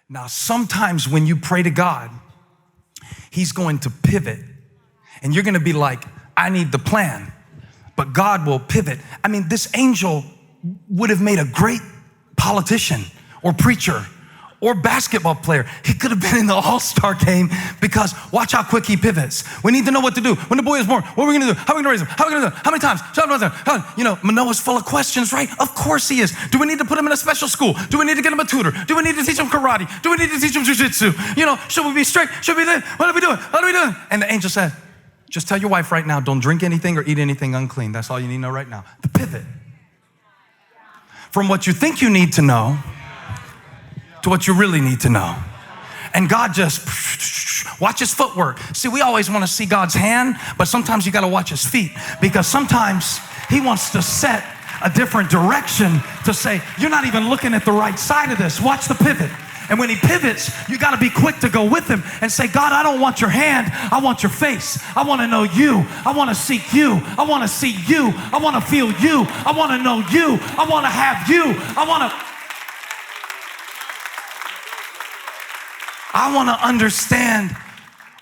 Now, sometimes when you pray to God, he's going to pivot. And you're going to be like, I need the plan. But God will pivot. I mean, this angel would have made a great politician or preacher or basketball player. He could have been in the all-star game because watch how quick he pivots. We need to know what to do. When the boy is born, what are we going to do? How are we going to raise him? How are we going to do it? How many times? You know, Manoah's full of questions, right? Of course he is. Do we need to put him in a special school? Do we need to get him a tutor? Do we need to teach him karate? Do we need to teach him jiu-jitsu? You know, should we be strict? Should we do? What are we doing? What are we doing? And the angel said, just tell your wife right now, don't drink anything or eat anything unclean. That's all you need to know right now. The pivot. From what you think you need to know to what you really need to know. And God just, watch his footwork. See, we always want to see God's hand, but sometimes you got to watch his feet because sometimes he wants to set a different direction to say, you're not even looking at the right side of this. Watch the pivot. And when he pivots, you got to be quick to go with him and say, God, I don't want your hand. I want your face. I want to know you. I want to seek you. I want to see you. I want to feel you. I want to know you. I want to have you. I want to understand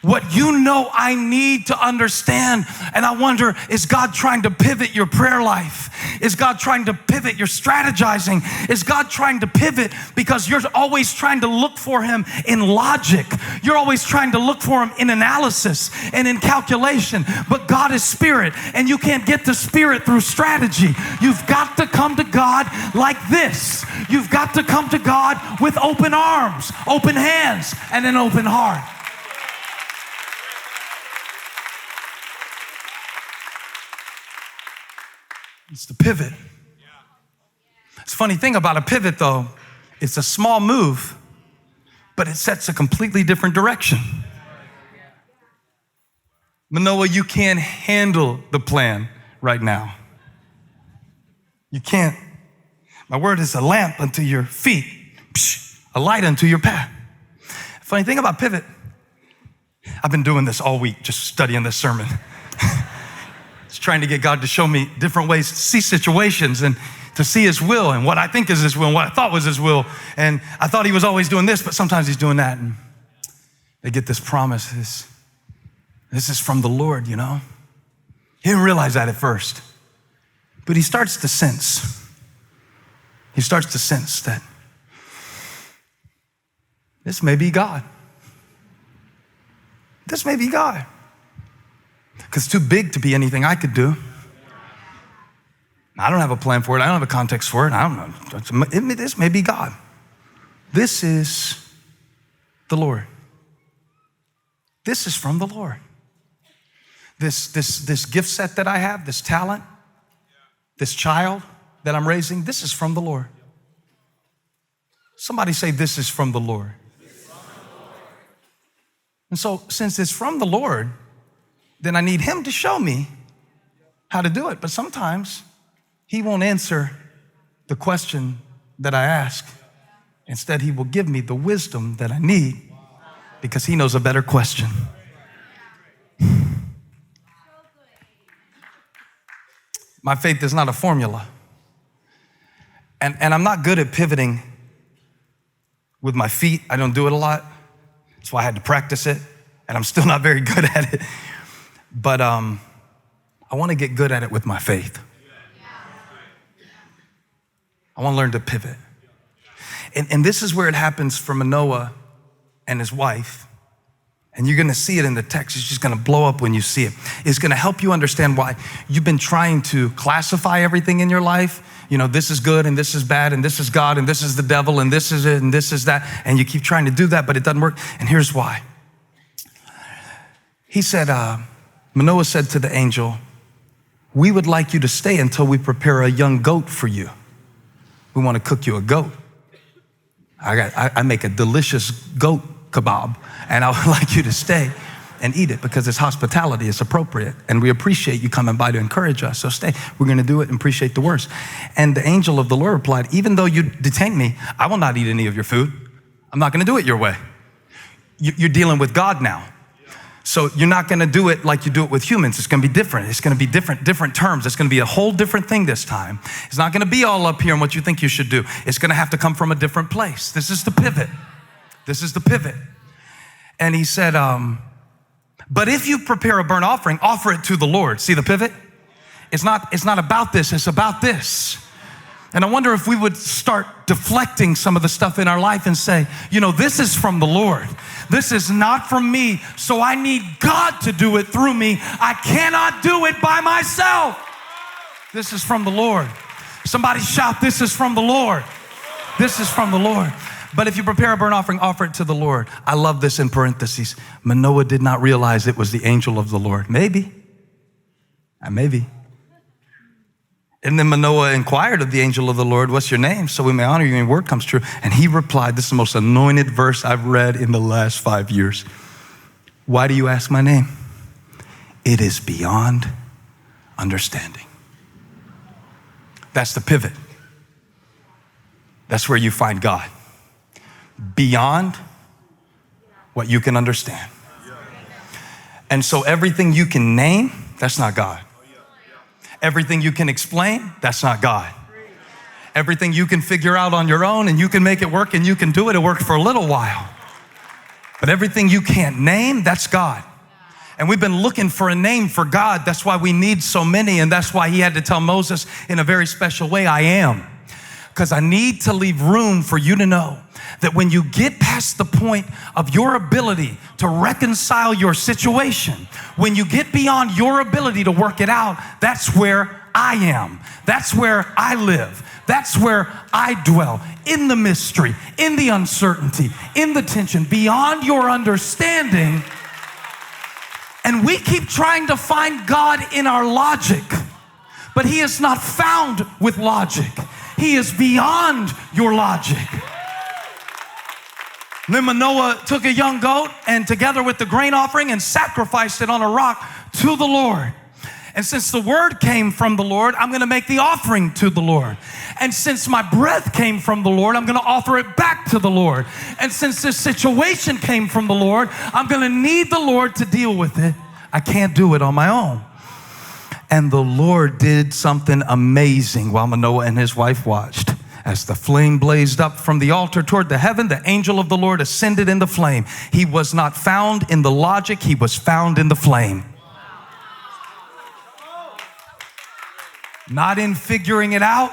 what you know I need to understand. And I wonder, is God trying to pivot your prayer life? Is God trying to pivot your strategizing? Is God trying to pivot because you're always trying to look for him in logic? You're always trying to look for him in analysis and in calculation. But God is spirit, and you can't get to spirit through strategy. You've got to come to God like this. You've got to come to God with open arms, open hands, and an open heart. It's the pivot. It's a funny thing about a pivot, though. It's a small move, but it sets a completely different direction. Manoah, you can't handle the plan right now. You can't. My word is a lamp unto your feet, a light unto your path. Funny thing about pivot, I've been doing this all week, just studying this sermon. Trying to get God to show me different ways to see situations and to see his will and what I think is his will and what I thought was his will. And I thought he was always doing this, but sometimes he's doing that. And they get this promise, this is from the Lord, you know. He didn't realize that at first, but he starts to sense. He starts to sense that this may be God. This may be God. Because it's too big to be anything I could do. I don't have a plan for it. I don't have a context for it. I don't know. This may be God. This is the Lord. This is from the Lord. This gift set that I have, this talent, this child that I'm raising, this is from the Lord. Somebody say, this is from the Lord. And so since it's from the Lord, then I need him to show me how to do it. But sometimes he won't answer the question that I ask. Instead, he will give me the wisdom that I need because he knows a better question. My faith is not a formula. And I'm not good at pivoting with my feet. I don't do it a lot. That's why I had to practice it. And I'm still not very good at it. But I want to get good at it with my faith. I want to learn to pivot. And this is where it happens for Manoah and his wife. And you're going to see it in the text. It's just going to blow up when you see it. It's going to help you understand why you've been trying to classify everything in your life. You know, this is good and this is bad and this is God and this is the devil and this is it and this is that. And you keep trying to do that, but it doesn't work. And here's why. He said, Manoah said to the angel, we would like you to stay until we prepare a young goat for you. We want to cook you a goat. I make a delicious goat kebab, and I would like you to stay and eat it because it's hospitality, it's appropriate, and we appreciate you coming by to encourage us, so stay. We're going to do it and appreciate the worst. And the angel of the Lord replied, even though you detain me, I will not eat any of your food. I'm not going to do it your way. You're dealing with God now. So you're not going to do it like you do it with humans. It's going to be different. It's going to be different terms. It's going to be a whole different thing this time. It's not going to be all up here and what you think you should do. It's going to have to come from a different place. This is the pivot. This is the pivot. And he said, but if you prepare a burnt offering, offer it to the Lord. See the pivot? It's not about this, it's about this. And I wonder if we would start deflecting some of the stuff in our life and say, this is from the Lord. This is not from me, so I need God to do it through me. I cannot do it by myself. This is from the Lord. Somebody shout, this is from the Lord. This is from the Lord. But if you prepare a burnt offering, offer it to the Lord. I love this in parentheses. Manoah did not realize it was the angel of the Lord. Maybe. Maybe. And then Manoah inquired of the angel of the Lord, what's your name? So we may honor you and your word comes true. And he replied, this is the most anointed verse I've read in the last 5 years. Why do you ask my name? It is beyond understanding. That's the pivot. That's where you find God. Beyond what you can understand. And so everything you can name, that's not God. Everything you can explain, that's not God. Everything you can figure out on your own and you can make it work and you can do it, it worked for a little while. But everything you can't name, that's God. And we've been looking for a name for God. That's why we need so many. And that's why he had to tell Moses in a very special way, I am. Because I need to leave room for you to know that when you get past the point of your ability to reconcile your situation, when you get beyond your ability to work it out, that's where I am. That's where I live. That's where I dwell, in the mystery, in the uncertainty, in the tension, beyond your understanding. And we keep trying to find God in our logic, but he is not found with logic. He is beyond your logic. Then Manoah took a young goat and together with the grain offering and sacrificed it on a rock to the Lord. And since the word came from the Lord, I'm going to make the offering to the Lord. And since my breath came from the Lord, I'm going to offer it back to the Lord. And since this situation came from the Lord, I'm going to need the Lord to deal with it. I can't do it on my own. And the Lord did something amazing while Manoah and his wife watched. As the flame blazed up from the altar toward the heaven, the angel of the Lord ascended in the flame. He was not found in the logic, he was found in the flame. Not in figuring it out,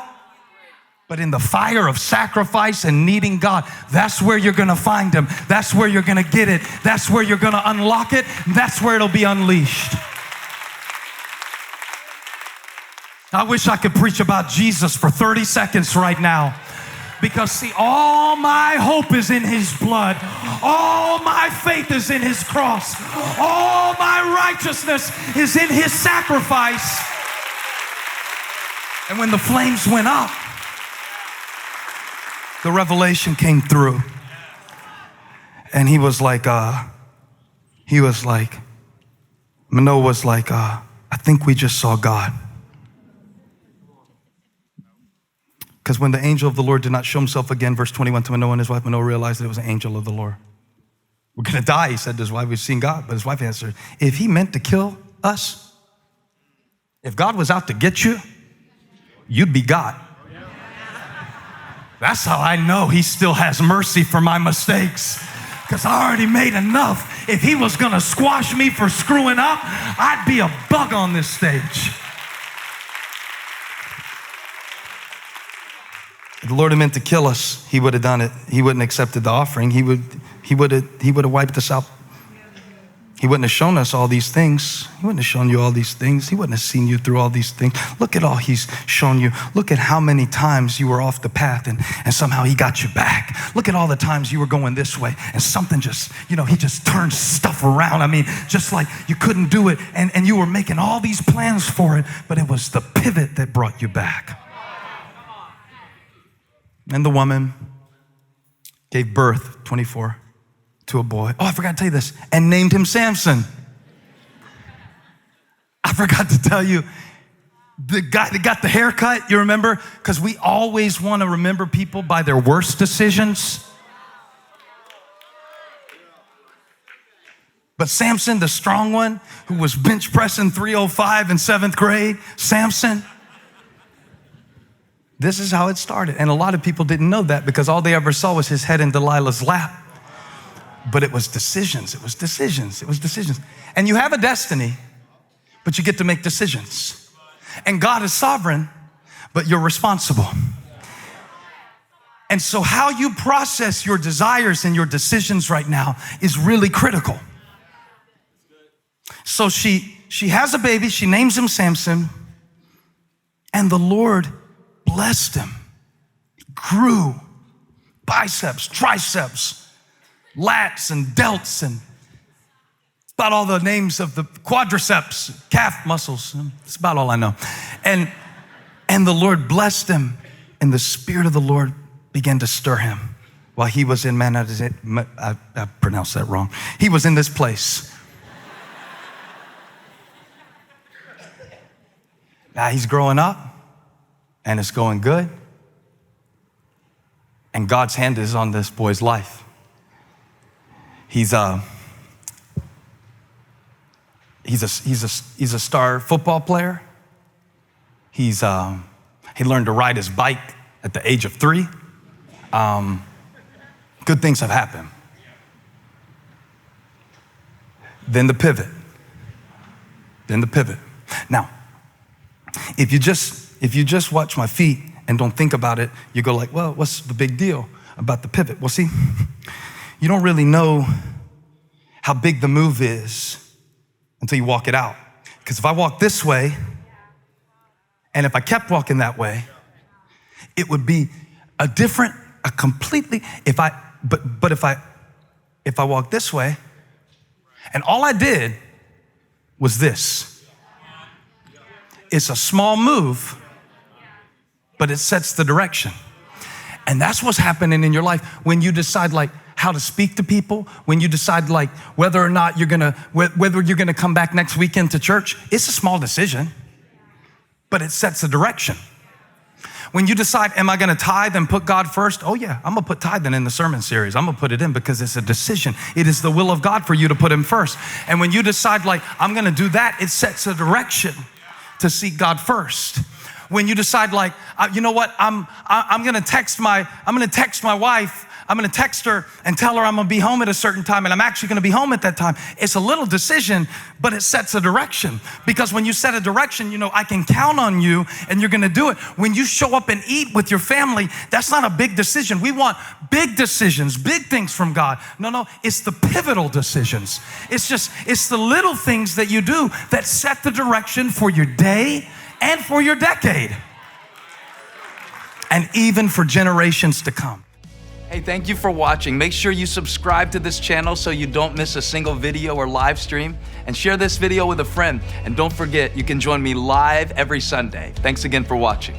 but in the fire of sacrifice and needing God. That's where you're going to find him. That's where you're going to get it. That's where you're going to unlock it. That's where it'll be unleashed. I wish I could preach about Jesus for 30 seconds right now. Because see, all my hope is in his blood. All my faith is in his cross. All my righteousness is in his sacrifice. And when the flames went up, the revelation came through. And he was like, Manoah was like, I think we just saw God. Because when the angel of the Lord did not show himself again, verse 21, to Manoah and his wife, Manoah realized that it was an angel of the Lord. We're going to die, he said to his wife. We've seen God. But his wife answered, if he meant to kill us, if God was out to get you, you'd be God. That's how I know he still has mercy for my mistakes. Because I already made enough. If he was going to squash me for screwing up, I'd be a bug on this stage. If the Lord had meant to kill us, he would have done it. He wouldn't have accepted the offering. He would have wiped us out. He wouldn't have shown us all these things. He wouldn't have shown you all these things. He wouldn't have seen you through all these things. Look at all he's shown you. Look at how many times you were off the path and somehow he got you back. Look at all the times you were going this way and something just, he just turned stuff around. I mean, just like you couldn't do it and you were making all these plans for it, but it was the pivot that brought you back. And the woman gave birth, 24, to a boy. Oh, I forgot to tell you this. And named him Samson. I forgot to tell you, the guy that got the haircut, you remember? Because we always want to remember people by their worst decisions. But Samson, the strong one, who was bench pressing 305 in 7th grade, Samson, this is how it started. And a lot of people didn't know that because all they ever saw was his head in Delilah's lap. But it was decisions, it was decisions, it was decisions. And you have a destiny, but you get to make decisions. And God is sovereign, but you're responsible. And so how you process your desires and your decisions right now is really critical. So she has a baby, she names him Samson, and the Lord blessed him, grew biceps, triceps, lats and delts, and about all the names of the quadriceps, calf muscles. That's about all I know. And the Lord blessed him, and the Spirit of the Lord began to stir him while he was in I pronounced that wrong. He was in this place. Now he's growing up, and it's going good. And God's hand is on this boy's life. He's a star football player. He learned to ride his bike at the age of 3. Good things have happened. Then the pivot. Now, if you just watch my feet and don't think about it, you go like, well, what's the big deal about the pivot? Well, see, you don't really know how big the move is until you walk it out. Because if I walk this way, and if I kept walking that way, it would be completely, if I walk this way, and all I did was this. It's a small move, but it sets the direction. And that's what's happening in your life when you decide like how to speak to people, when you decide like whether or not you're gonna come back next weekend to church. It's a small decision, but it sets the direction. When you decide, am I gonna tithe and put God first? Oh yeah, I'm gonna put tithing in the sermon series. I'm gonna put it in because it's a decision. It is the will of God for you to put him first. And when you decide like, I'm gonna do that, it sets a direction to seek God first. When you decide like, you know what, I'm gonna text my wife, I'm gonna text her and tell her I'm gonna be home at a certain time, and I'm actually gonna be home at that time. It's a little decision, but it sets a direction. Because when you set a direction, you know, I can count on you and you're gonna do it. When you show up and eat with your family, that's not a big decision. We want big decisions, big things from God. No, it's the pivotal decisions. It's the little things that you do that set the direction for your day and for your decade, and even for generations to come. Hey, thank you for watching. Make sure you subscribe to this channel so you don't miss a single video or live stream, and share this video with a friend. And don't forget, you can join me live every Sunday. Thanks again for watching.